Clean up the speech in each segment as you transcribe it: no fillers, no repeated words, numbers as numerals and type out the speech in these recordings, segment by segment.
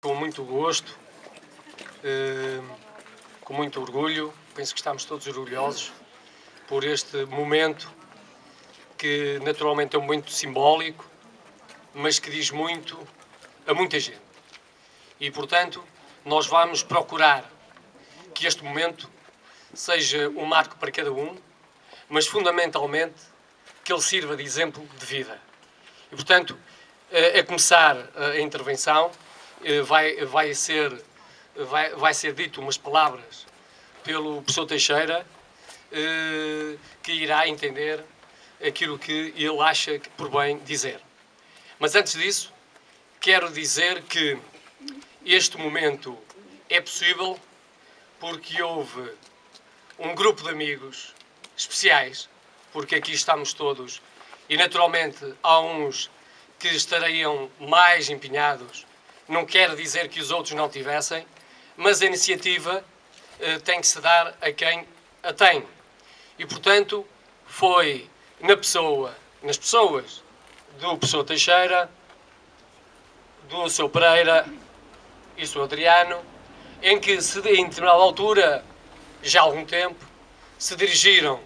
Com muito gosto, com muito orgulho, penso que estamos todos orgulhosos por este momento que naturalmente é um momento simbólico, mas que diz muito a muita gente. E, portanto, nós vamos procurar que este momento seja um marco para cada um, mas fundamentalmente que ele sirva de exemplo de vida. E, portanto, a começar a intervenção, vai ser dito umas palavras pelo professor Teixeira, que irá entender aquilo que ele acha por bem dizer. Mas antes disso, quero dizer que este momento é possível porque houve um grupo de amigos especiais, porque aqui estamos todos, e naturalmente há uns que estariam mais empenhados. Não quer dizer que os outros não tivessem, mas a iniciativa tem que se dar a quem a tem. E, portanto, foi nas pessoas do professor Teixeira, do Sr. Pereira e do Sr. Adriano, em que, em determinada altura, já há algum tempo, se dirigiram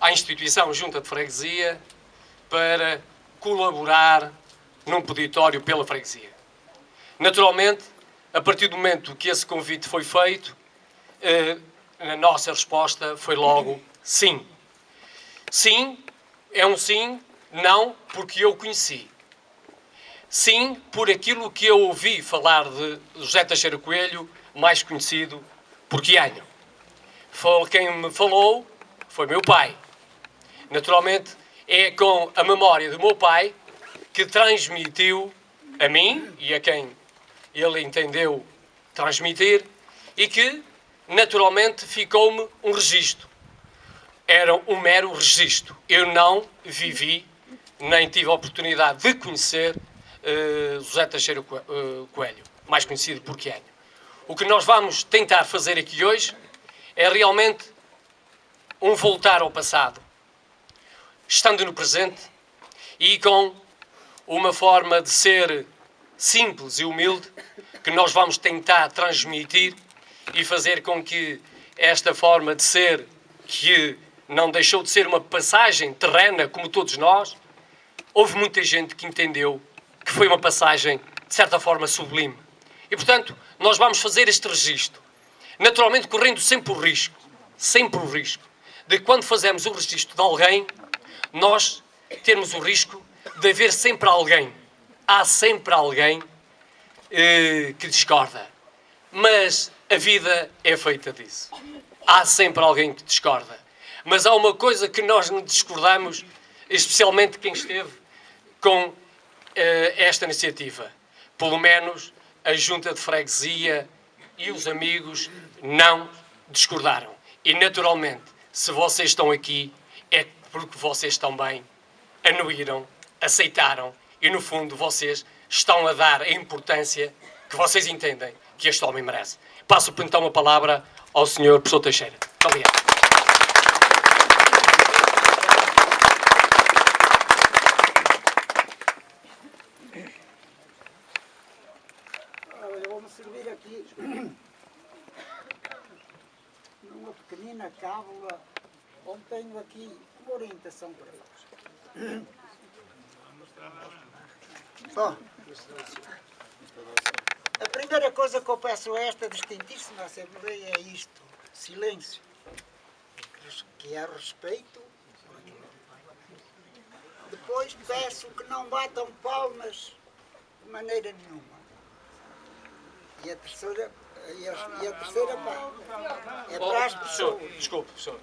à instituição Junta de Freguesia para colaborar num peditório pela freguesia. Naturalmente, a partir do momento que esse convite foi feito, a nossa resposta foi logo sim. Sim, é um sim, não porque eu conheci. Sim, por aquilo que eu ouvi falar de José Teixeira Coelho, mais conhecido por Quianho. Quem me falou foi meu pai. Naturalmente, é com a memória do meu pai que transmitiu a mim e a quem ele entendeu transmitir e que, naturalmente, ficou-me um registro. Era um mero registro. Eu não vivi, nem tive a oportunidade de conhecer José Teixeira Coelho, mais conhecido por Quianho. O que nós vamos tentar fazer aqui hoje é realmente um voltar ao passado, estando no presente e com uma forma de ser simples e humilde que nós vamos tentar transmitir e fazer com que esta forma de ser, que não deixou de ser uma passagem terrena como todos nós, houve muita gente que entendeu que foi uma passagem, de certa forma, sublime. E, portanto, nós vamos fazer este registro, naturalmente correndo sempre o risco, de quando fazemos o registro de alguém, nós termos o risco de haver sempre alguém. Há sempre alguém que discorda. Mas a vida é feita disso. Há sempre alguém que discorda. Mas há uma coisa que nós não discordamos, especialmente quem esteve com esta iniciativa. Pelo menos a Junta de Freguesia e os amigos não discordaram. E, naturalmente, se vocês estão aqui, é porque vocês também anuíram, aceitaram e, no fundo, vocês estão a dar a importância que vocês entendem que este homem merece. Passo, então, a palavra ao Sr. Professor Teixeira. Muito obrigado. Eu vou-me servir aqui numa pequenina cábula onde tenho aqui uma orientação para vós. Bom, a primeira coisa que eu peço a esta distintíssima Assembleia é isto: silêncio, que é respeito. Depois peço que não batam palmas de maneira nenhuma. E a terceira parte é para as pessoas. Desculpe, professor.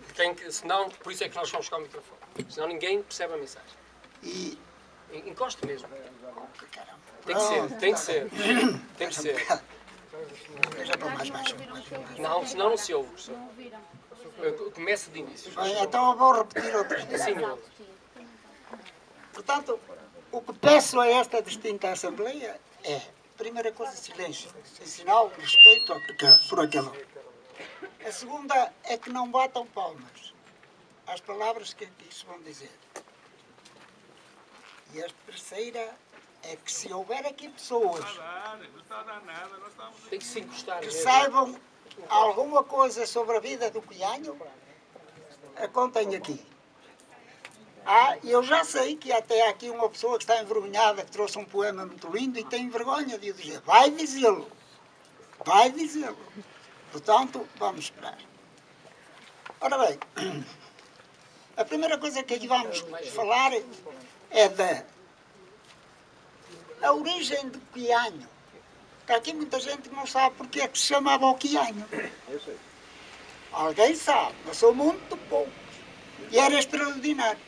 Senão, por isso é que nós vamos buscar o microfone. Senão ninguém percebe a mensagem. E... encoste mesmo. Caramba. Tem que ser. Já para mais baixo. Não, senão não se ouve, professor. Começa de início. Bem, então eu vou repetir outra vez. Sim, senhor. Portanto, o que peço a esta distinta Assembleia é, primeira coisa, silêncio, sem sinal de respeito por aquele homem. A segunda é que não batam palmas às palavras que aqui se vão dizer. E a terceira é que se houver aqui pessoas Tem que se encostar que mesmo. saibam alguma coisa sobre a vida do Quianho, a contem aqui. Eu já sei que até há aqui uma pessoa que está envergonhada, que trouxe um poema muito lindo e tem vergonha de o dizer. Vai dizê-lo. Vai dizê-lo. Portanto, vamos esperar. Ora bem, a primeira coisa que aqui vamos falar é da origem do Quianho. Está aqui muita gente que não sabe porque é que se chamava o Quianho. Alguém sabe, mas são muito poucos. E era extraordinário.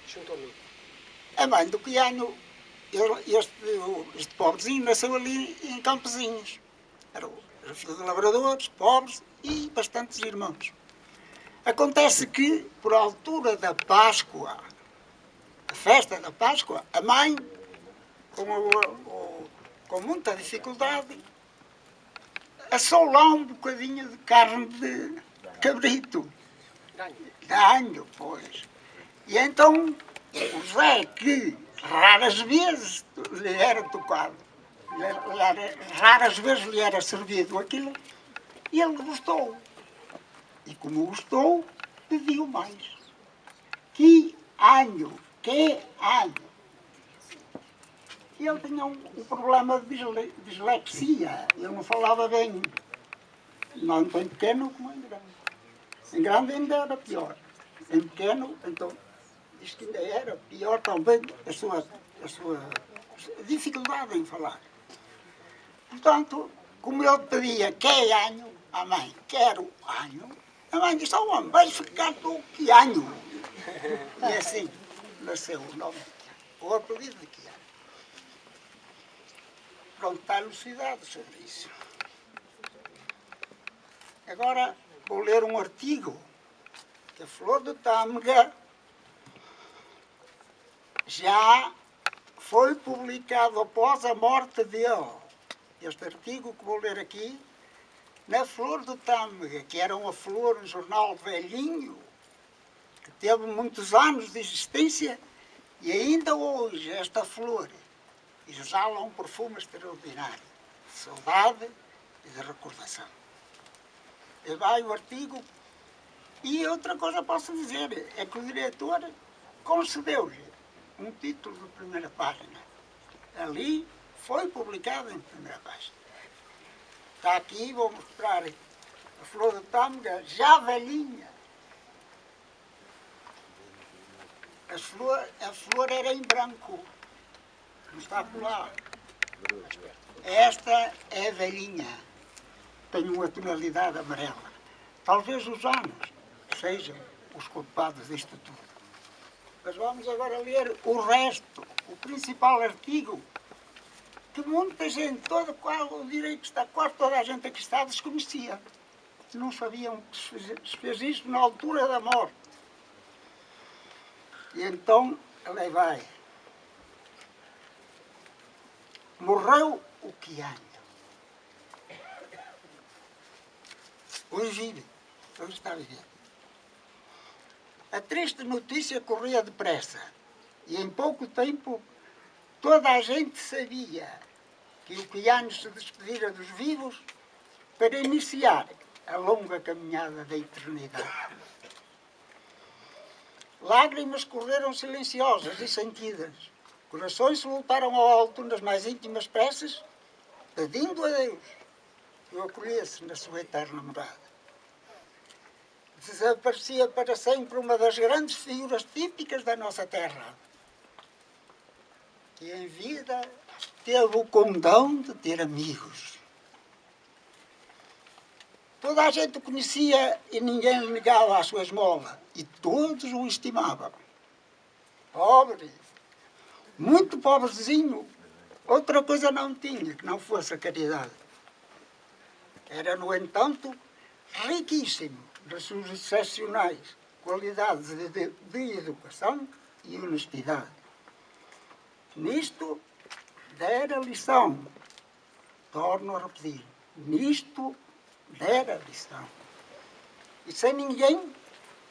A mãe do Quianho, este pobrezinho, nasceu ali em Campezinhos. Era filho de lavradores, pobres e bastantes irmãos. Acontece que, por altura da Páscoa, a festa da Páscoa, a mãe, com muita dificuldade, assou lá um bocadinho de carne de cabrito. Ganho, pois. E então, o Zé, que raras vezes lhe era tocado, raras vezes lhe era servido aquilo, e ele gostou. E como gostou, pediu mais. Que anho. E ele tinha um problema de dislexia. Ele não falava bem, não em pequeno como em grande. Em grande ainda era pior. Em pequeno, então, diz que ainda era pior também a sua dificuldade em falar. Portanto, como ele pedia que anho, a mãe, quero anho, a mãe disse, oh homem, vais ficar do que anho. E assim nasceu o nome, o apelido de Quianho. Pronto, está elucidado sobre isso. Agora vou ler um artigo que a Flor do Tâmega já foi publicado após a morte dele. Este artigo que vou ler aqui, na Flor do Tâmega, que era uma flor, um jornal velhinho, que teve muitos anos de existência, e ainda hoje esta flor exala um perfume extraordinário, de saudade e de recordação. E vai o artigo, e outra coisa posso dizer, é que o diretor concedeu-lhe um título de primeira página. Ali foi publicado em primeira página. Está aqui, vou mostrar a Flor do Tâmega, já velhinha. A flor era em branco, não está por lá. Esta é velhinha, tem uma tonalidade amarela. Talvez os anos sejam os culpados disto tudo. Mas vamos agora ler o resto, o principal artigo, que muita gente, eu direi que está quase toda a gente aqui está, desconhecia. Não sabiam que se fez isto na altura da morte. E então, ali vai. Morreu o Quianho. Hoje vive, hoje está vivendo. A triste notícia corria depressa. E em pouco tempo, toda a gente sabia que o Quianho se despedira dos vivos para iniciar a longa caminhada da eternidade. Lágrimas correram silenciosas e sentidas. Corações se voltaram ao alto nas mais íntimas preces, pedindo a Deus que o acolhesse na sua eterna morada. Desaparecia para sempre uma das grandes figuras típicas da nossa terra, que em vida teve o condão de ter amigos. Toda a gente o conhecia e ninguém lhe negava a sua esmola. E todos o estimavam. Pobre, muito pobrezinho. Outra coisa não tinha que não fosse a caridade. Era, no entanto, riquíssimo das suas excepcionais qualidades de educação e honestidade. Nisto dera lição. Torno a repetir. Nisto dera lição. E sem ninguém,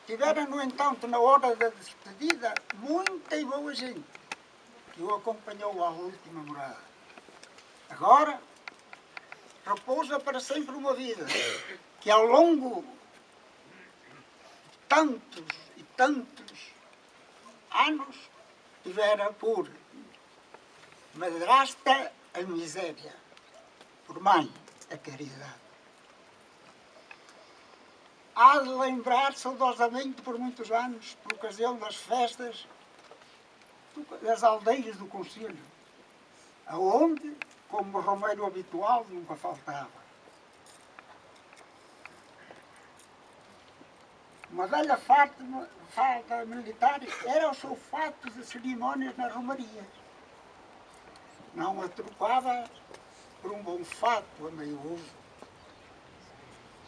tivera, no entanto, na hora da despedida, muita e boa gente que o acompanhou à última morada. Agora, repousa para sempre uma vida que ao longo de tantos e tantos anos tivera por madrasta a miséria, por mãe a caridade. Há de lembrar saudosamente por muitos anos, por ocasião das festas das aldeias do concelho, aonde, como romeiro habitual, nunca faltava. Uma velha farda militar era o seu fato de cerimónias nas romarias. Não a trocava por um bom fato a meio uso.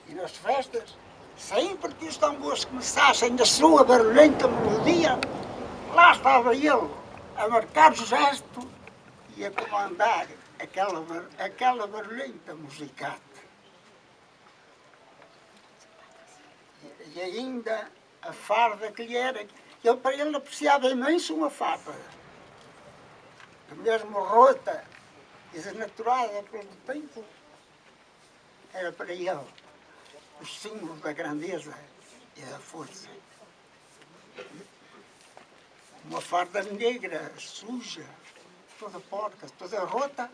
E nas festas, sempre que os tambores começassem na sua barulhenta melodia, lá estava ele a marcar o gesto e a comandar aquela barulhenta musicata. E ainda a farda que lhe era, para ele apreciava imenso uma farda, que mesmo rota e desnaturada pelo tempo, era para ele o símbolo da grandeza e da força. Uma farda negra, suja, toda porca, toda rota,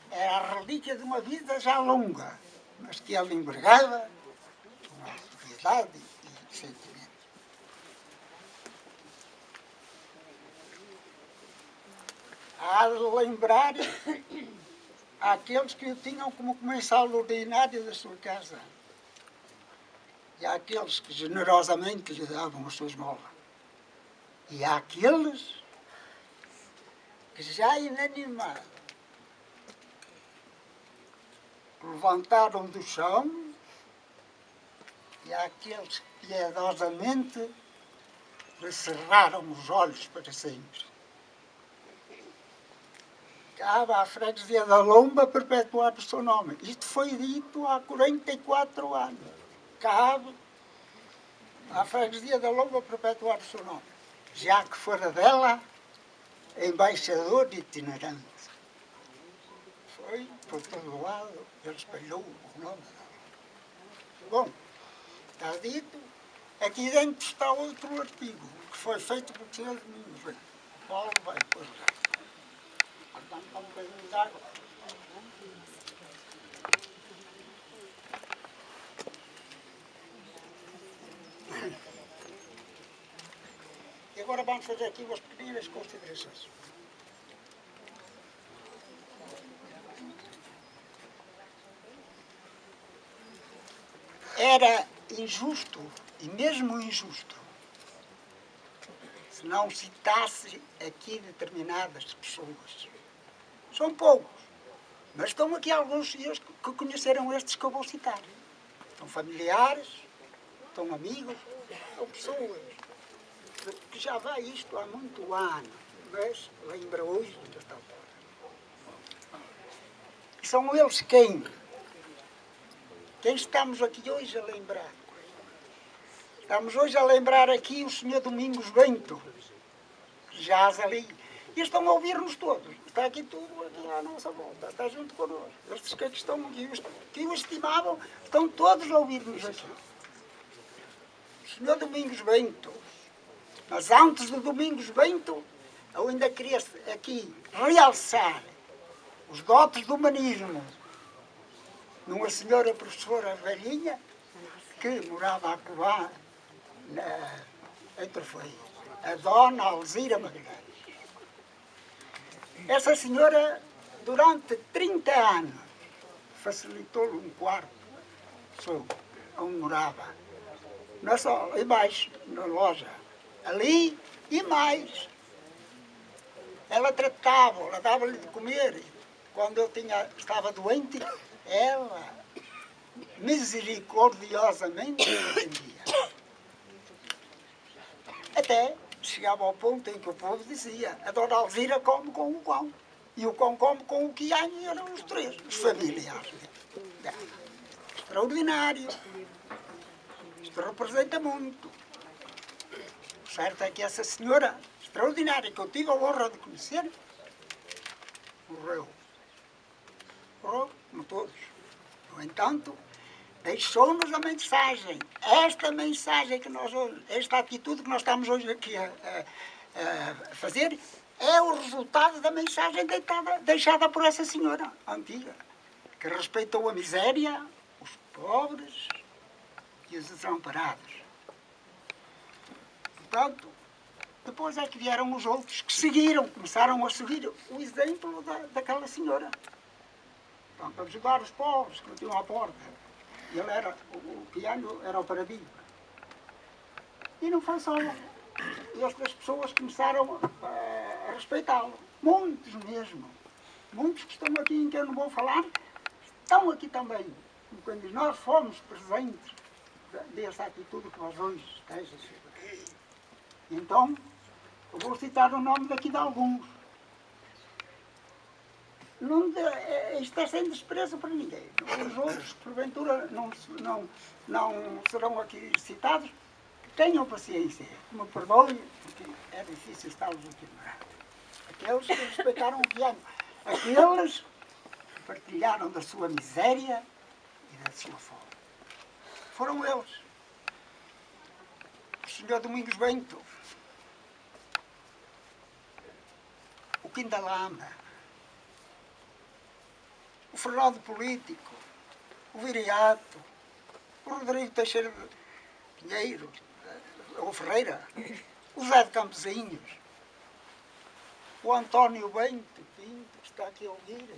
era a relíquia de uma vida já longa, mas que ele envergava com autoridade e sentimento. Há de lembrar àqueles que o tinham como comensal ordinário da sua casa e àqueles que generosamente lhe davam a sua esmola. E há aqueles que já inanimados levantaram do chão e há aqueles que piedosamente lhe cerraram os olhos para sempre. Cabe à freguesia da Lomba perpetuar o seu nome. Isto foi dito há 44 anos. Cabe à freguesia da Lomba perpetuar o seu nome, já que fora dela embaixador itinerante. Foi por todo lado, ele espalhou o nome dela. Bom, está dito. Aqui dentro está outro artigo, que foi feito por Sr. Domingos. Paulo vai pôr lá. Dá-me um bocadinho de água. E agora vamos fazer aqui umas pequenas considerações. Era injusto, e mesmo injusto, se não citasse aqui determinadas pessoas. São poucos, mas estão aqui alguns senhores que conheceram estes que eu vou citar. São familiares, são amigos, são pessoas que já vai isto há muito ano, mas lembra hoje desta altura. E são eles quem? Quem estamos aqui hoje a lembrar? Estamos hoje a lembrar aqui o Sr. Domingos Bento, que jaz ali. E estão a ouvir-nos todos. Está aqui tudo aqui à nossa volta, está junto connosco. Estes que estão aqui, que o estimavam, estão todos a ouvir-nos aqui. O Sr. Domingos Bento. Mas antes do Domingos Bento, eu ainda queria aqui realçar os dotes do humanismo numa senhora professora velhinha que morava a Cová, entre foi a Dona Alzira Magalhães. Essa senhora, durante 30 anos, facilitou-lhe um quarto onde morava. Não só, embaixo, na loja. Ali e mais. Ela tratava, ela dava-lhe de comer. Quando eu estava doente, ela misericordiosamente me atendia. Até chegava ao ponto em que o povo dizia: a Dona Alzira come com o cão. E o cão come com o quianho, e eram os três, os familiares. Extraordinário. Isto representa muito. O certo é que essa senhora extraordinária, que eu tive a honra de conhecer, morreu morreu, como todos. No entanto, deixou-nos a mensagem. Esta mensagem que nós hoje, esta atitude que nós estamos hoje aqui a fazer, é o resultado da mensagem deixada por essa senhora antiga, que respeitou a miséria, os pobres e os desamparados. Portanto, depois é que vieram os outros que seguiram, começaram a seguir o exemplo daquela senhora. Portanto, a ajudar os pobres que metiam à porta. E ele era, o piano era o paradigma. E não foi só estas pessoas começaram a respeitá-lo. Muitos mesmo. Muitos que estão aqui, em que eu não vou falar, estão aqui também. Quando nós fomos presentes dessa atitude que vós hoje esteja. Então, eu vou citar o nome daqui de alguns. Isto é sem desprezo para ninguém. Os outros, porventura, não serão aqui citados. Tenham paciência, me perdoem, porque é difícil estar-los aqui a aqueles que respeitaram o piano, aqueles que partilharam da sua miséria e da sua fome. Foram eles. O Sr. Domingos Bento, o Quindalama, o Fernando Político, o Viriato, o Rodrigo Teixeira de Pinheiro, o Ferreira, o Zé de Campesinhos, o António Bento Pinto, que está aqui a ouvir,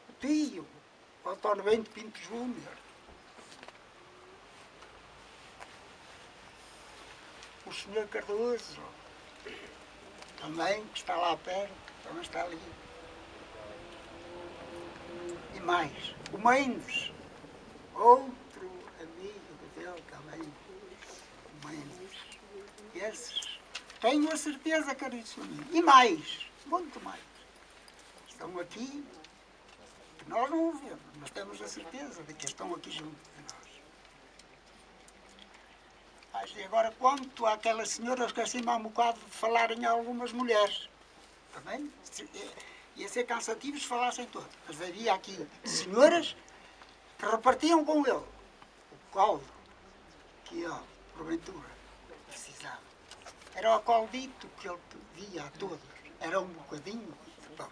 o tio, o António Bento Pinto Júnior, o Sr. Cardoso, também, que está lá perto, também está ali. E mais, o Mendes, outro amigo dele também, o Mendes. Esses, tenho a certeza, caríssimo amigo, e mais, muito mais, estão aqui, que nós não o vemos, mas temos a certeza de que estão aqui junto de nós. E agora, quanto àquelas senhoras que assim há um bocado de falar em algumas mulheres, também ia ser cansativo se falassem todas. Mas havia aqui senhoras que repartiam com ele o caldo que ele, porventura, precisava. Era o caldito que ele pedia a todos. Era um bocadinho de pão.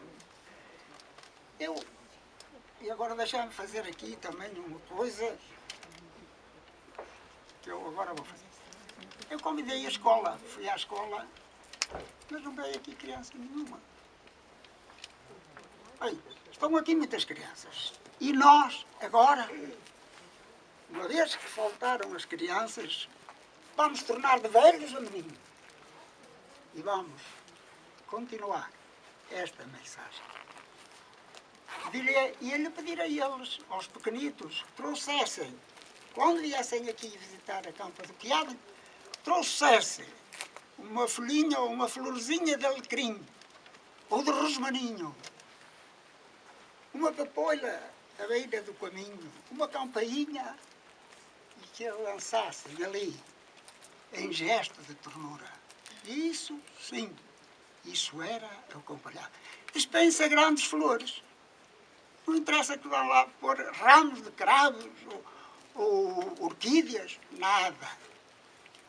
E agora deixa-me fazer aqui também uma coisa que eu agora vou fazer. Eu convidei a escola, fui à escola, mas não veio aqui criança nenhuma. Bem, estão aqui muitas crianças. E nós, agora, uma vez que faltaram as crianças, vamos tornar de velhos a meninos. E vamos continuar esta mensagem. Ia-lhe pedir a eles, aos pequenitos, que trouxessem, quando viessem aqui visitar a Campa do Quiabo, trouxessem uma folhinha ou uma florzinha de alecrim, ou de rosmaninho, uma papoila à beira do caminho, uma campainha, e que a lançassem ali, em gesto de ternura. Isso, sim, isso era acompanhar. Dispensa grandes flores. Não interessa que vão lá pôr ramos de cravos ou orquídeas, nada.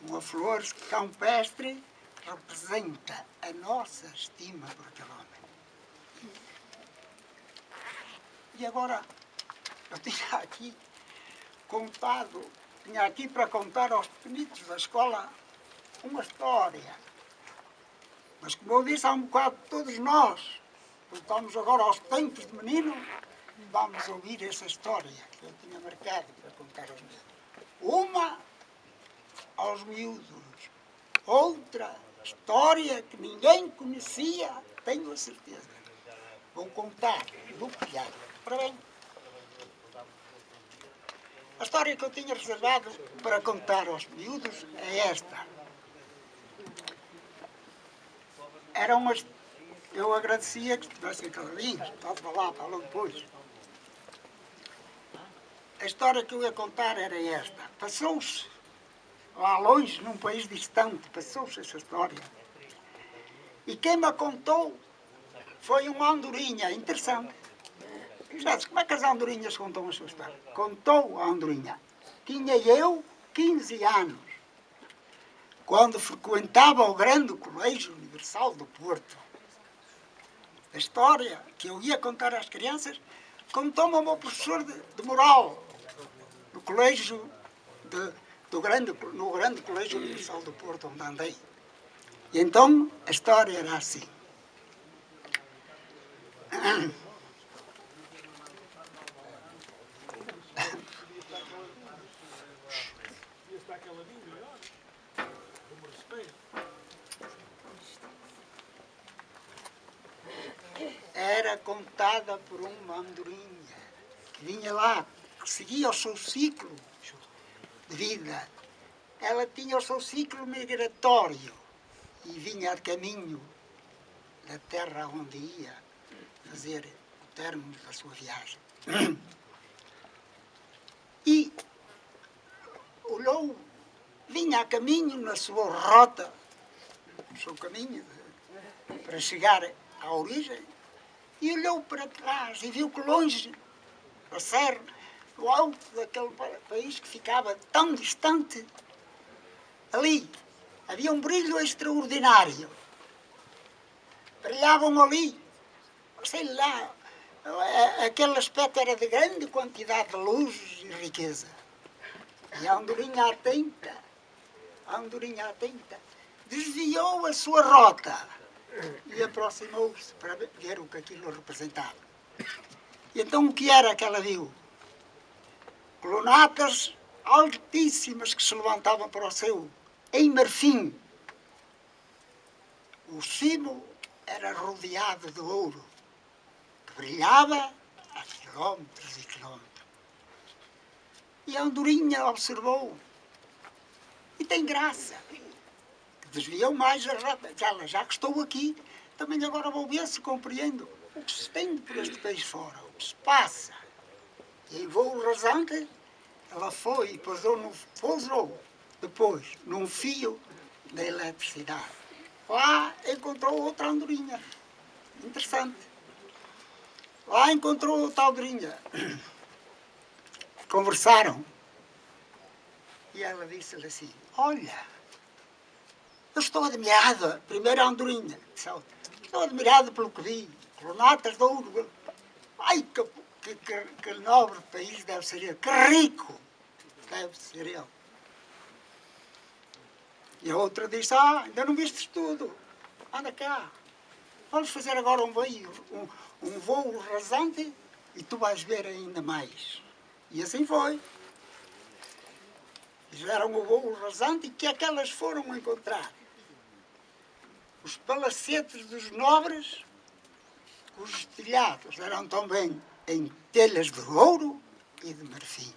Uma flor campestre representa a nossa estima por aquele homem. E agora, eu tinha aqui para contar aos pequenitos da escola uma história. Mas como eu disse há um bocado, todos nós, voltamos agora aos tempos de menino, vamos ouvir essa história que eu tinha marcado para contar aos miúdos. Uma aos miúdos, outra história que ninguém conhecia, tenho a certeza. Vou contar do piano. Para bem, a história que eu tinha reservado para contar aos miúdos é esta. Eu agradecia que estivessem caladinhos, pode falar, falam depois. A história que eu ia contar era esta. Passou-se lá longe, num país distante, passou-se essa história. E quem me a contou foi uma andorinha interessante. Já disse, como é que as andorinhas contam as suas histórias? Contou a andorinha. Tinha eu 15 anos, quando frequentava o grande Colégio Universal do Porto. A história que eu ia contar às crianças, contou-me o meu professor de moral, no colégio, no grande Colégio Universal do Porto, onde andei. E então, a história era assim. Era contada por uma andorinha que vinha lá, que seguia o seu ciclo de vida. Ela tinha o seu ciclo migratório e vinha a caminho da terra onde ia fazer o término da sua viagem. E olhou, vinha a caminho na sua rota, no seu caminho para chegar à origem, e olhou para trás e viu que longe, a serra, no alto daquele país que ficava tão distante, ali havia um brilho extraordinário. Brilhavam ali, sei lá, aquele aspecto era de grande quantidade de luz e riqueza. E a andorinha atenta, desviou a sua rota e aproximou-se para ver o que aquilo representava. E então o que era que ela viu? Colunatas altíssimas que se levantavam para o céu, em marfim. O cimo era rodeado de ouro, que brilhava a quilómetros e quilómetros. E a andorinha observou, e tem graça, que desviou mais a rota. Já que estou aqui, também agora vou ver se compreendo o que se estende por este país fora, o que se passa. E em voo rasante, ela foi e pousou depois num fio da eletricidade. Lá encontrou outra andorinha. Interessante. Lá encontrou outra andorinha. Conversaram. E ela disse-lhe assim, olha, eu estou admirada, primeiro a andorinha, estou admirada pelo que vi, colunatas de ouro. Ai, que nobre país deve ser ele, que rico deve ser ele. E a outra disse, ainda não vistes tudo, anda cá, vamos fazer agora um voo rasante e tu vais ver ainda mais. E assim foi. Fizeram o voo rasante e que é que elas foram encontrar? Os palacetes dos nobres, cujos telhados eram também em telhas de ouro e de marfim.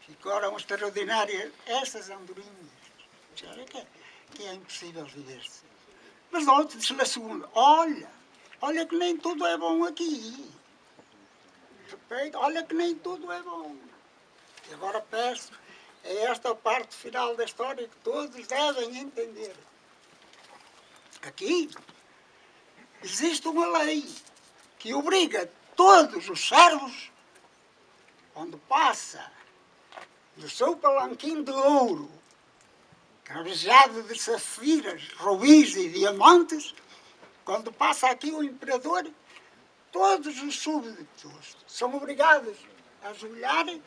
Ficaram extraordinárias essas andorinhas. Que é impossível viver-se. Mas ontem disse-lhe a segunda, olha que nem tudo é bom aqui. Repito, olha que nem tudo é bom. E agora peço, é esta parte final da história que todos devem entender. Aqui existe uma lei que obriga todos os servos, quando passa do seu palanquim de ouro, cravejado de safiras, rubis e diamantes, quando passa aqui o imperador, todos os súbditos são obrigados a ajoelharem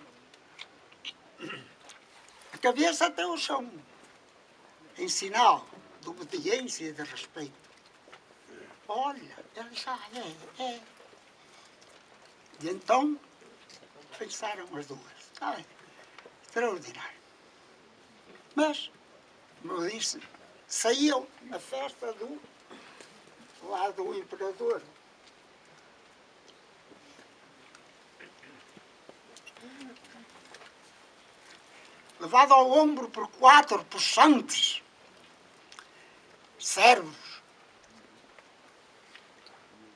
a cabeça até o chão, em sinal de obediência e de respeito. Olha, ele já é. E então pensaram as duas. Extraordinário. Mas, como eu disse, saíam na festa do lado do imperador. Levado ao ombro por 4 puxantes, servos,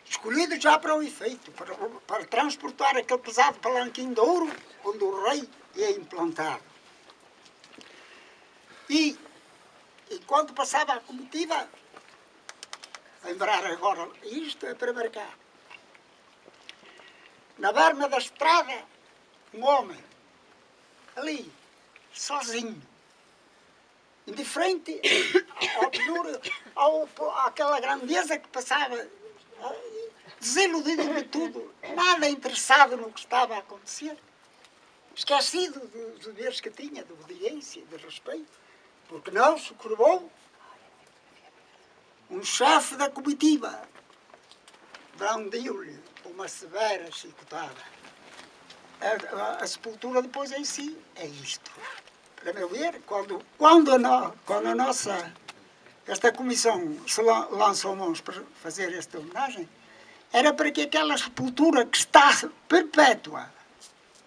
escolhidos já para o efeito, para transportar aquele pesado palanquim de ouro onde o rei ia implantado. E, enquanto passava a comitiva, lembrar agora, isto é para marcar. Na berma da estrada, um homem, ali, sozinho, indiferente ao penúrio, àquela grandeza que passava, desiludido de tudo, nada interessado no que estava a acontecer, esquecido dos deveres que tinha, de obediência, de respeito, porque não se curvou um chefe da comitiva, brandiu-lhe uma severa chicotada. A sepultura depois em si é isto. Para meu ver, quando a nossa, esta comissão se lançou mãos para fazer esta homenagem, era para que aquela sepultura que está perpétua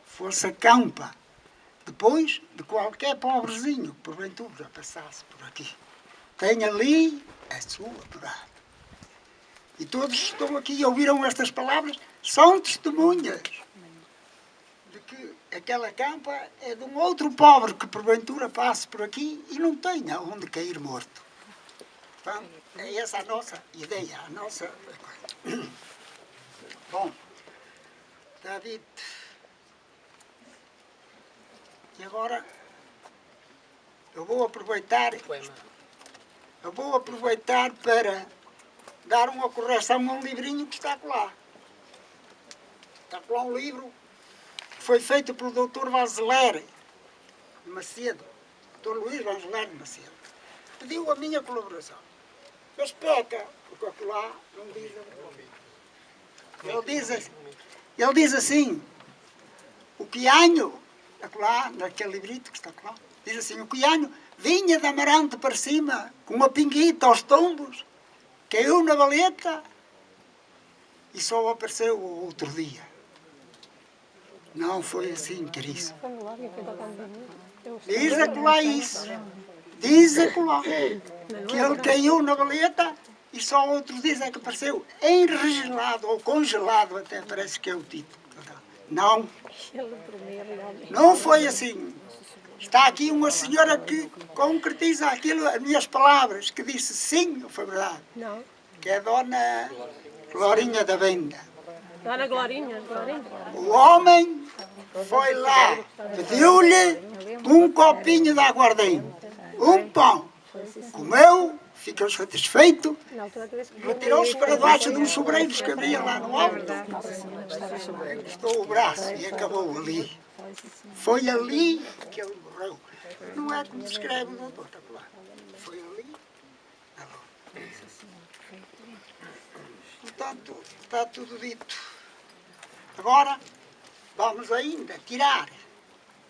fosse a campa, depois de qualquer pobrezinho que porventura passasse por aqui. Tem ali a sua morada. E todos que estão aqui e ouviram estas palavras são testemunhas de que aquela campa é de um outro pobre que porventura passe por aqui e não tenha onde cair morto. Portanto, é essa a nossa ideia, a nossa... Bom, está dito. E agora eu vou aproveitar para dar uma correção a um livrinho que está lá. Está lá um livro que foi feito pelo Dr. Vanzeler de Macedo, Dr. Luís Vanzeler de Macedo. Pediu a minha colaboração. Mas peca, porque lá não diz a verdade. Ele diz assim, o Quianho, lá, naquele livrito que está lá, diz assim, o Quianho vinha de Amarante para cima, com uma pinguita aos tombos, caiu na valeta e só apareceu o outro dia. Não foi assim, caríssimo. Diz acolá isso. Diz acolá que ele caiu na valeta e só outros dias é que apareceu enregelado ou congelado, até parece que é o título. Não. Não foi assim. Está aqui uma senhora que concretiza aquilo, as minhas palavras, que disse sim, foi verdade. Não. Que é a Dona Glorinha da Venda. Dona Glorinha. O homem foi lá, pediu-lhe um copinho de aguardente, um pão. Comeu, ficou satisfeito, retirou-se para baixo de uns sobreiros que havia lá no alto. Estou o braço e acabou ali. Foi ali que ele morreu. Não é como descreve o doutor, está lá. Foi ali. Portanto, está tudo dito. Agora, vamos ainda tirar.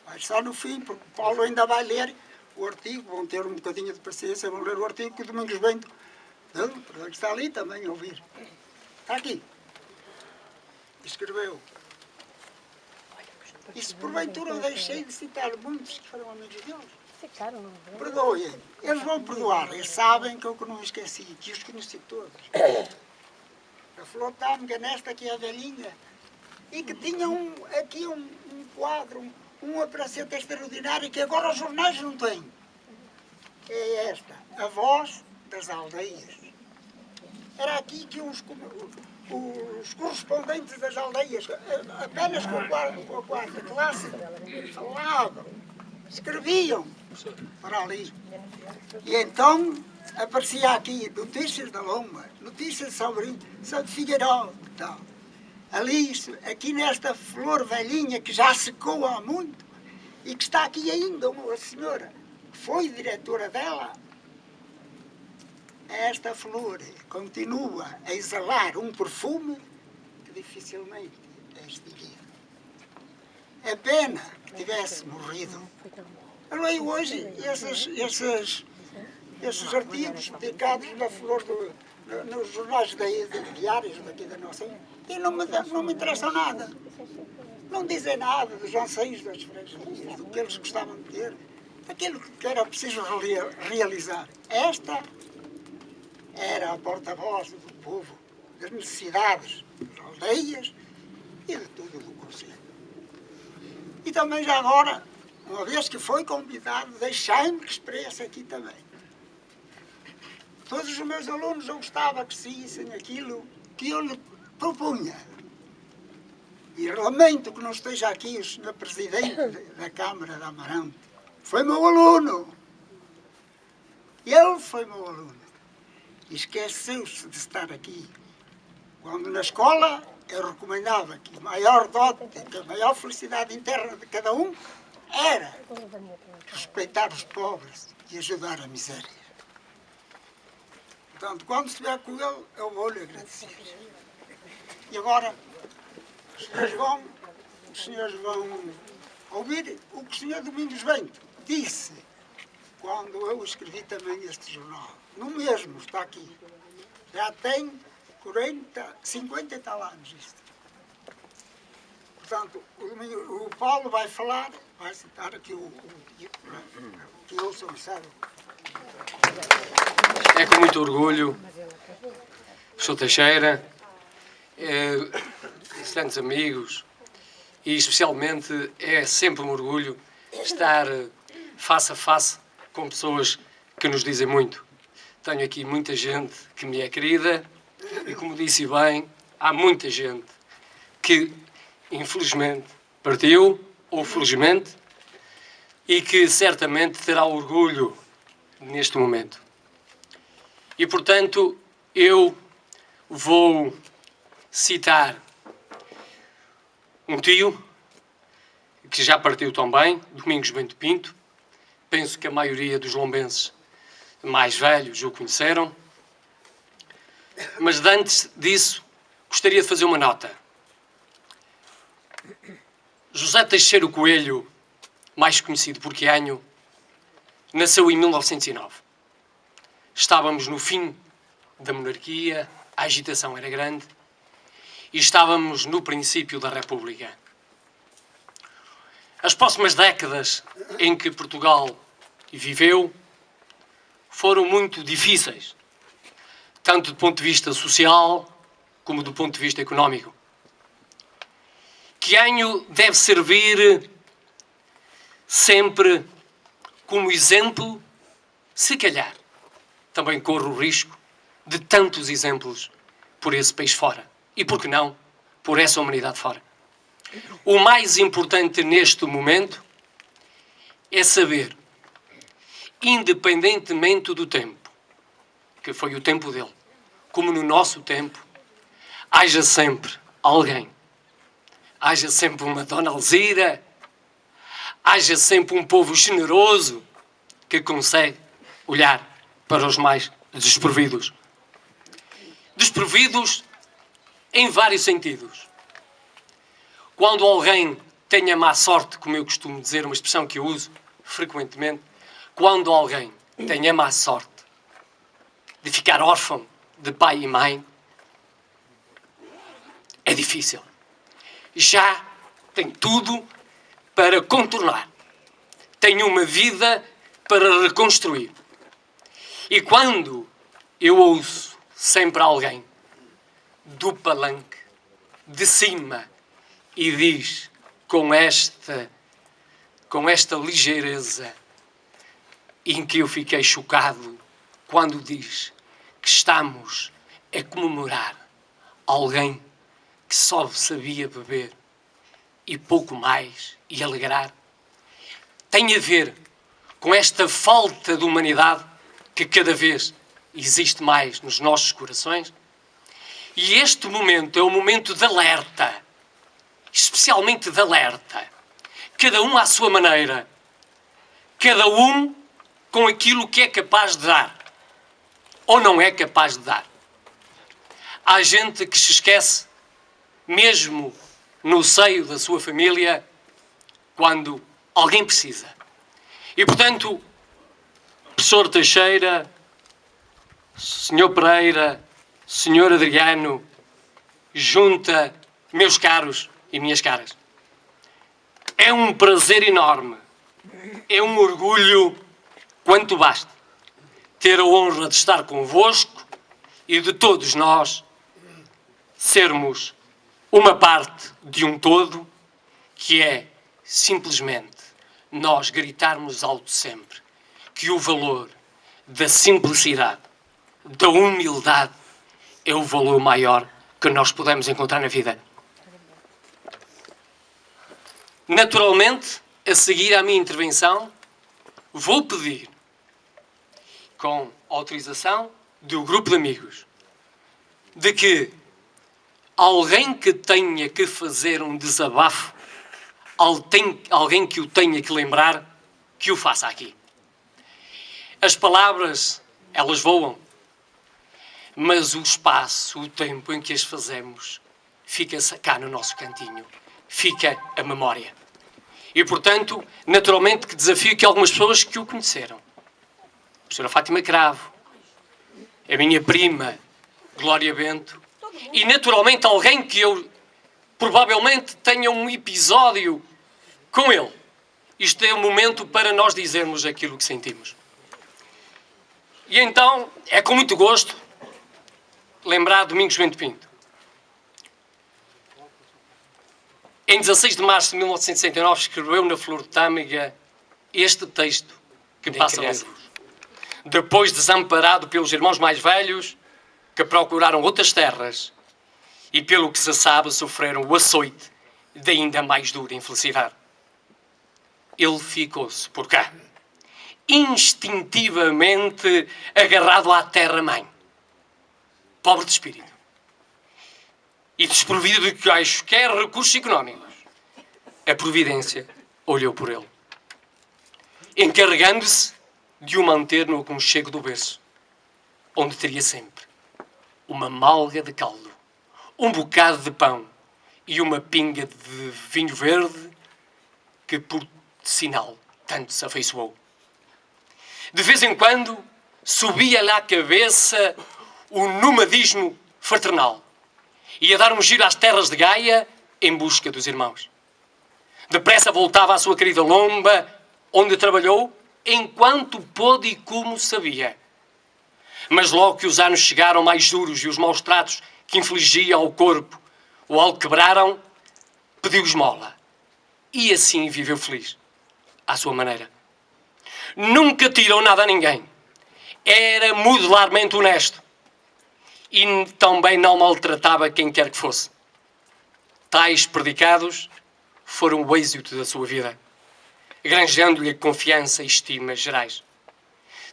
Mas só no fim, porque o Paulo ainda vai ler o artigo, vão ter um bocadinho de paciência, vão ler o artigo que o Domingos Bento está ali também a ouvir. Está aqui. Escreveu. E se porventura eu deixei de citar muitos que foram amigos deles, perdoem. Eles vão perdoar. Eles sabem que eu não esqueci, que os conheci todos. A Flotâmica, nesta aqui, a velhinha, e que tinha aqui um quadro, uma praceta extraordinária que agora os jornais não têm. É esta, a voz das aldeias. Era aqui que os correspondentes das aldeias, apenas com a quarta classe, falavam, escreviam para ali. E então aparecia aqui notícias da Lomba, notícias sobre Figueiró e tal. Ali, aqui nesta flor velhinha que já secou há muito e que está aqui ainda, uma senhora que foi diretora dela, esta flor continua a exalar um perfume que dificilmente é extinguido. É pena que tivesse morrido. Eu leio hoje esses artigos dedicados na flor nos jornais diários daqui da nossa e não me interessam nada. Não dizem nada dos anseios das freguesias, do que eles gostavam de ter, daquilo que era preciso realizar. Esta era a porta-voz do povo, das necessidades das aldeias e de tudo do concelho. E também já agora, uma vez que foi convidado, deixai-me que expresse aqui também Todos os meus alunos eu gostava que seguissem aquilo que eu lhe propunha. E lamento que não esteja aqui o Sr. Presidente da Câmara de Amarante. Foi meu aluno. Ele foi meu aluno. E esqueceu-se de estar aqui. Quando na escola eu recomendava que a maior dote, que a maior felicidade interna de cada um era respeitar os pobres e ajudar a miséria. Portanto, quando estiver com ele, eu vou-lhe agradecer. E agora, os senhores vão ouvir o que o Sr. Domingos Bento disse quando eu escrevi também este jornal. No mesmo, está aqui. Já tem 50 e tal anos isto. Portanto, o Paulo vai falar, vai citar aqui que eu sou sábio. É com muito orgulho, Sr. Teixeira, excelentes amigos, e especialmente é sempre um orgulho estar face a face com pessoas que nos dizem muito. Tenho aqui muita gente que me é querida e, como disse bem, há muita gente que, infelizmente, partiu, ou felizmente, e que certamente terá orgulho neste momento. E, portanto, eu vou citar um tio que já partiu também, Domingos Bento Pinto. Penso que a maioria dos lombenses mais velhos o conheceram. Mas antes disso, gostaria de fazer uma nota. José Teixeira Coelho, mais conhecido por Quianho, nasceu em 1909. Estávamos no fim da monarquia, a agitação era grande e estávamos no princípio da República. As próximas décadas em que Portugal viveu foram muito difíceis, tanto do ponto de vista social como do ponto de vista económico. Quianho deve servir sempre como exemplo, se calhar também corro o risco de tantos exemplos por esse país fora. E, por que não, por essa humanidade fora. O mais importante neste momento é saber, independentemente do tempo, que foi o tempo dele, como no nosso tempo, haja sempre alguém, haja sempre uma Dona Alzira, haja sempre um povo generoso que consegue olhar para os mais desprovidos. Desprovidos em vários sentidos. Quando alguém tem a má sorte, como eu costumo dizer, uma expressão que eu uso frequentemente, quando alguém tem a má sorte de ficar órfão de pai e mãe, é difícil. Já tem tudo para contornar. Tem uma vida para reconstruir. E quando eu ouço sempre alguém do palanque, de cima, e diz com esta ligeireza em que eu fiquei chocado, quando diz que estamos a comemorar alguém que só sabia beber e pouco mais e alegrar, tem a ver com esta falta de humanidade que cada vez existe mais nos nossos corações. E este momento é um momento de alerta, especialmente de alerta. Cada um à sua maneira, cada um com aquilo que é capaz de dar, ou não é capaz de dar. Há gente que se esquece, mesmo no seio da sua família, quando alguém precisa. E, portanto, professor Teixeira, senhor Pereira, senhor Adriano, junta, meus caros e minhas caras, é um prazer enorme, é um orgulho quanto basta ter a honra de estar convosco e de todos nós sermos uma parte de um todo, que é simplesmente nós gritarmos alto sempre que o valor da simplicidade, da humildade é o valor maior que nós podemos encontrar na vida. Naturalmente, a seguir à minha intervenção, vou pedir, com autorização do grupo de amigos, de que alguém que tenha que fazer um desabafo, alguém que o tenha que lembrar, que o faça aqui. As palavras, elas voam, mas o espaço, o tempo em que as fazemos, fica cá no nosso cantinho, fica a memória. E, portanto, naturalmente que desafio que algumas pessoas que o conheceram. A professora Fátima Cravo, a minha prima, Glória Bento, e, naturalmente, alguém que eu provavelmente tenha um episódio com ele. Isto é o momento para nós dizermos aquilo que sentimos. E então, é com muito gosto lembrar Domingos Bento Pinto. Em 16 de março de 1969 escreveu na Flor de Tâmega este texto que passa a ler-vos. Depois desamparado pelos irmãos mais velhos que procuraram outras terras e, pelo que se sabe, sofreram o açoite de ainda mais dura infelicidade. Ele ficou-se por cá, instintivamente agarrado à terra-mãe, pobre de espírito e desprovido de quaisquer recursos económicos. A providência olhou por ele, encarregando-se de o manter no aconchego do berço, onde teria sempre uma malga de caldo, um bocado de pão e uma pinga de vinho verde que, por sinal, tanto se afeiçoou. De vez em quando, subia-lhe à cabeça o nomadismo fraternal e a dar um giro às terras de Gaia em busca dos irmãos. Depressa voltava à sua querida Lomba, onde trabalhou enquanto pôde e como sabia. Mas logo que os anos chegaram mais duros e os maus tratos que infligia ao corpo o alquebraram, pediu esmola. E assim viveu feliz, à sua maneira. Nunca tirou nada a ninguém. Era modularmente honesto. E também não maltratava quem quer que fosse. Tais predicados foram o êxito da sua vida, granjeando-lhe confiança e estima gerais.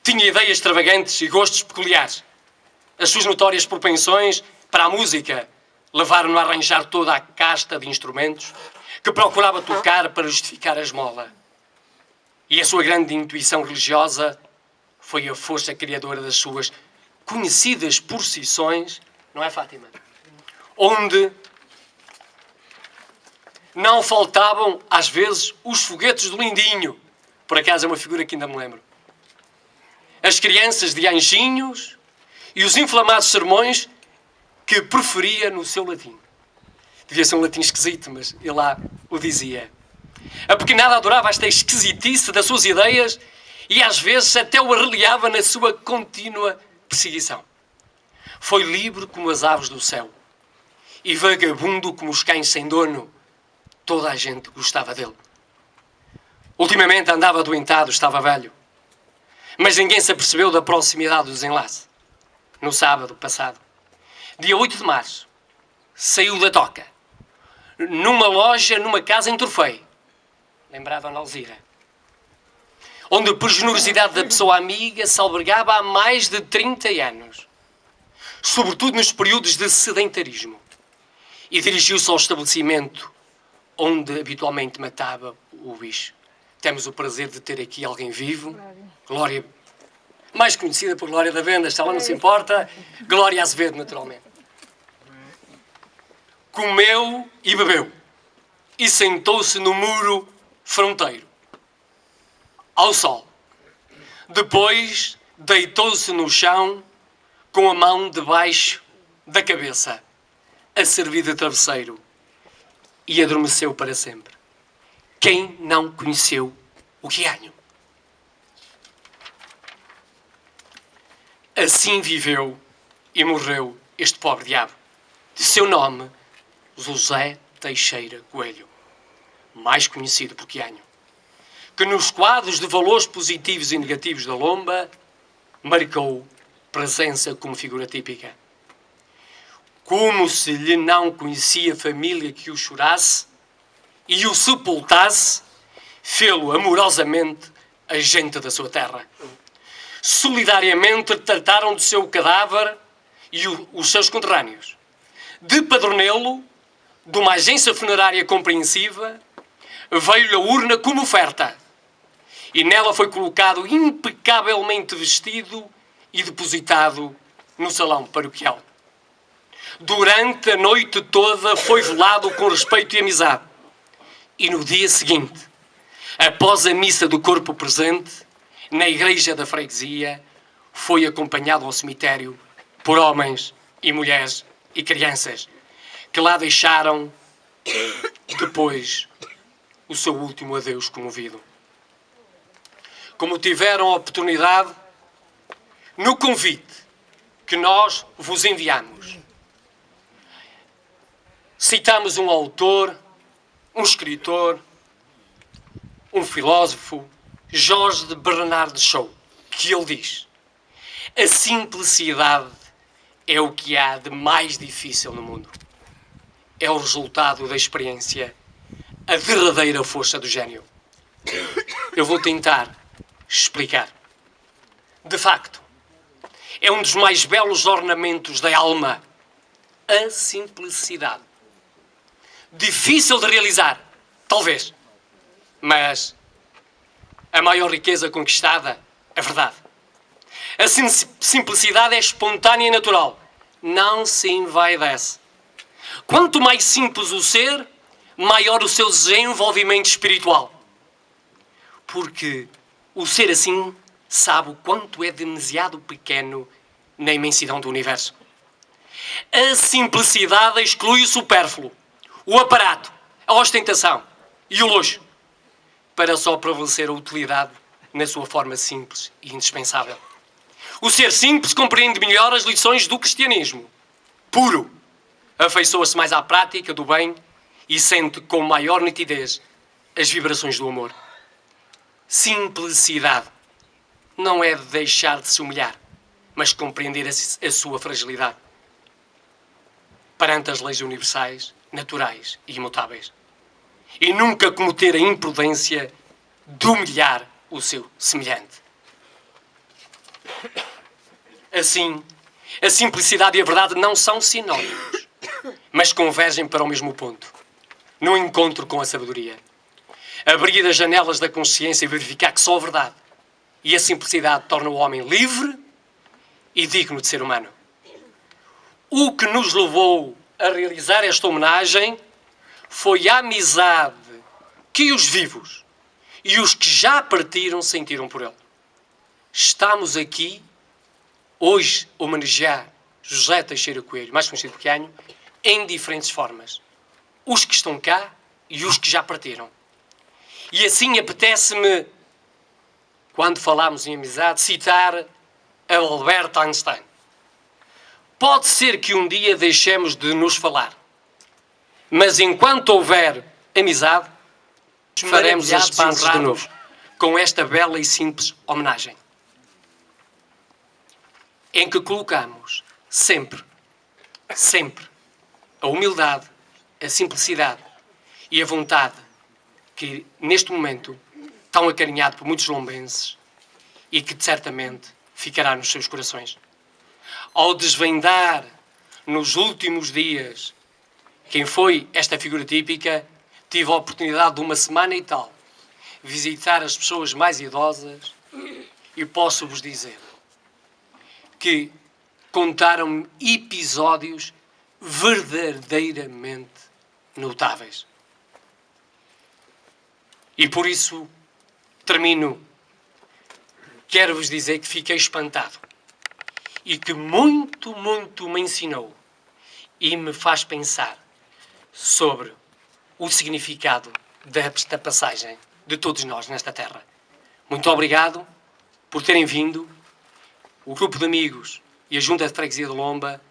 Tinha ideias extravagantes e gostos peculiares. As suas notórias propensões para a música levaram-no a arranjar toda a casta de instrumentos que procurava tocar para justificar a esmola. E a sua grande intuição religiosa foi a força criadora das suas conhecidas procissões, não é, Fátima? Onde não faltavam, às vezes, os foguetes do Lindinho. Por acaso é uma figura que ainda me lembro. As crianças de anjinhos e os inflamados sermões que preferia no seu latim. Devia ser um latim esquisito, mas ele lá o dizia. A pequenada adorava esta esquisitice das suas ideias e às vezes até o arreliava na sua contínua perseguição. Foi livre como as aves do céu e vagabundo como os cães sem dono. Toda a gente gostava dele. Ultimamente andava adoentado, estava velho. Mas ninguém se apercebeu da proximidade do desenlace. No sábado passado, dia 8 de março, saiu da toca, numa loja, numa casa em Torfei, lembrado a Dona Alzira, onde por generosidade da pessoa amiga se albergava há mais de 30 anos, sobretudo nos períodos de sedentarismo, e dirigiu-se ao estabelecimento onde habitualmente matava o bicho. Temos o prazer de ter aqui alguém vivo, Glória, mais conhecida por Glória da Venda, ela não se importa, Glória Azevedo, naturalmente. Comeu e bebeu, e sentou-se no muro fronteiro, ao sol. Depois deitou-se no chão, com a mão debaixo da cabeça, a servir de travesseiro, e adormeceu para sempre. Quem não conheceu o Guianho? Assim viveu e morreu este pobre diabo. De seu nome, José Teixeira Coelho, mais conhecido por Guianho, que nos quadros de valores positivos e negativos da Lomba marcou presença como figura típica. Como se lhe não conhecia família que o chorasse e o sepultasse, fê-lo amorosamente a gente da sua terra. Solidariamente trataram do seu cadáver e os seus conterrâneos. De padronelo, de uma agência funerária compreensiva, veio-lhe a urna como oferta. E nela foi colocado impecavelmente vestido e depositado no salão paroquial. Durante a noite toda foi velado com respeito e amizade. E no dia seguinte, após a missa do corpo presente, na igreja da freguesia, foi acompanhado ao cemitério por homens e mulheres e crianças que lá deixaram depois o seu último adeus comovido. Como tiveram a oportunidade, no convite que nós vos enviamos, citamos um autor, um escritor, um filósofo, Jorge de Bernard Shaw, que ele diz: a simplicidade é o que há de mais difícil no mundo. É o resultado da experiência, a derradeira força do gênio. Eu vou tentar explicar. De facto, é um dos mais belos ornamentos da alma, a simplicidade. Difícil de realizar, talvez, mas a maior riqueza conquistada, a verdade. A simplicidade é espontânea e natural, não se envaidece. Quanto mais simples o ser, maior o seu desenvolvimento espiritual. Porque o ser assim sabe o quanto é demasiado pequeno na imensidão do universo. A simplicidade exclui o supérfluo, o aparato, a ostentação e o luxo, para só prevalecer a utilidade na sua forma simples e indispensável. O ser simples compreende melhor as lições do cristianismo. Puro, afeiçoa-se mais à prática do bem e sente com maior nitidez as vibrações do amor. Simplicidade não é deixar de se humilhar, mas compreender a sua fragilidade perante as leis universais, naturais e imutáveis. E nunca cometer a imprudência de humilhar o seu semelhante. Assim, a simplicidade e a verdade não são sinónimos, mas convergem para o mesmo ponto, no encontro com a sabedoria. Abrir as janelas da consciência e verificar que só a verdade e a simplicidade tornam o homem livre e digno de ser humano. O que nos levou a realizar esta homenagem foi a amizade que os vivos e os que já partiram sentiram por ele. Estamos aqui hoje a homenagear José Teixeira Coelho, mais conhecido por Canho, em diferentes formas. Os que estão cá e os que já partiram. E assim apetece-me, quando falamos em amizade, citar Albert Einstein. Pode ser que um dia deixemos de nos falar, mas enquanto houver amizade, faremos as pazes de novo, com esta bela e simples homenagem, em que colocamos sempre, sempre, a humildade, a simplicidade e a vontade que, neste momento, tão acarinhado por muitos lombenses e que, certamente, ficará nos seus corações. Ao desvendar, nos últimos dias, quem foi esta figura típica, tive a oportunidade de uma semana e tal visitar as pessoas mais idosas e posso-vos dizer que contaram-me episódios verdadeiramente notáveis. E por isso termino. Quero-vos dizer que fiquei espantado e que muito, muito me ensinou e me faz pensar sobre o significado desta passagem de todos nós nesta terra. Muito obrigado por terem vindo. O grupo de amigos e a Junta de Freguesia de Lomba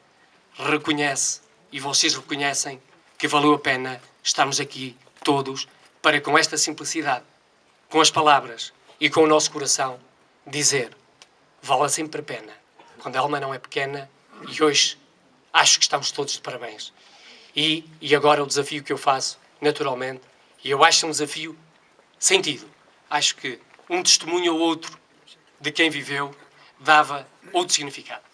reconhece, e vocês reconhecem, que valeu a pena estarmos aqui todos para, com esta simplicidade, com as palavras e com o nosso coração, dizer: vale sempre a pena quando a alma não é pequena, e hoje acho que estamos todos de parabéns. E agora o desafio que eu faço, naturalmente, e eu acho um desafio sentido. Acho que um testemunho ou outro de quem viveu dava outro significado.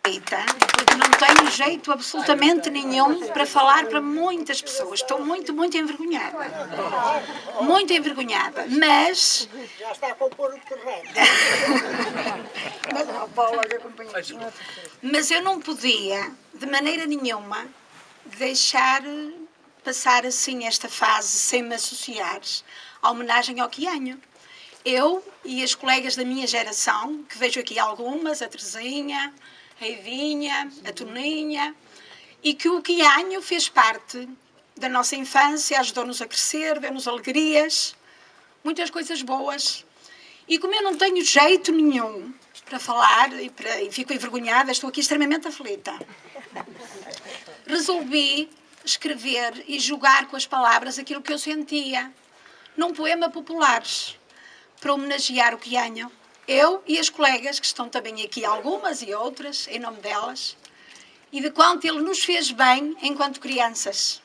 Porque não tenho jeito absolutamente nenhum para falar para muitas pessoas. Estou muito, muito envergonhada. Muito envergonhada. Mas... Já está a compor o terreno. Mas eu não podia, de maneira nenhuma, deixar passar assim esta fase sem me associar à homenagem ao Quianho. Eu e as colegas da minha geração, que vejo aqui algumas, a Terezinha, a Evinha, a Toninha, e que o Quianho fez parte da nossa infância, ajudou-nos a crescer, deu-nos alegrias, muitas coisas boas. E como eu não tenho jeito nenhum para falar e fico envergonhada, estou aqui extremamente aflita, resolvi escrever e jogar com as palavras aquilo que eu sentia, num poema popular, para homenagear o Quianho. Eu e as colegas, que estão também aqui, algumas e outras, em nome delas, e de quanto ele nos fez bem enquanto crianças.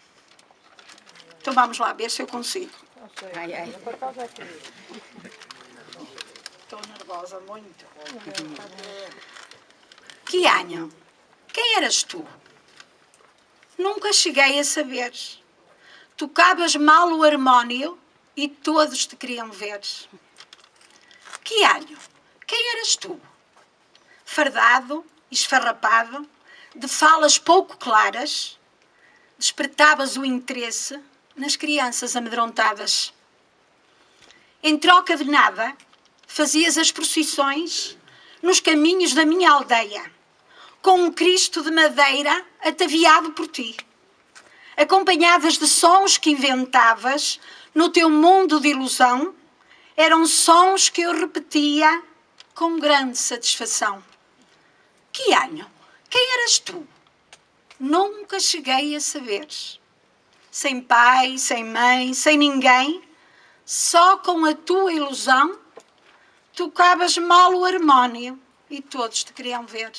Então vamos lá ver se eu consigo. Estou nervosa muito. Quianho, quem eras tu? Nunca cheguei a saber. Tocavas mal o harmónio e todos te queriam ver. Quianho, quem eras tu? Fardado, esfarrapado, de falas pouco claras, despertavas o interesse nas crianças amedrontadas. Em troca de nada, fazias as procissões nos caminhos da minha aldeia, com um Cristo de madeira ataviado por ti, acompanhadas de sons que inventavas no teu mundo de ilusão. Eram sons que eu repetia com grande satisfação. Quianho, quem eras tu? Nunca cheguei a saber. Sem pai, sem mãe, sem ninguém, só com a tua ilusão, tocavas mal o harmónio e todos te queriam ver.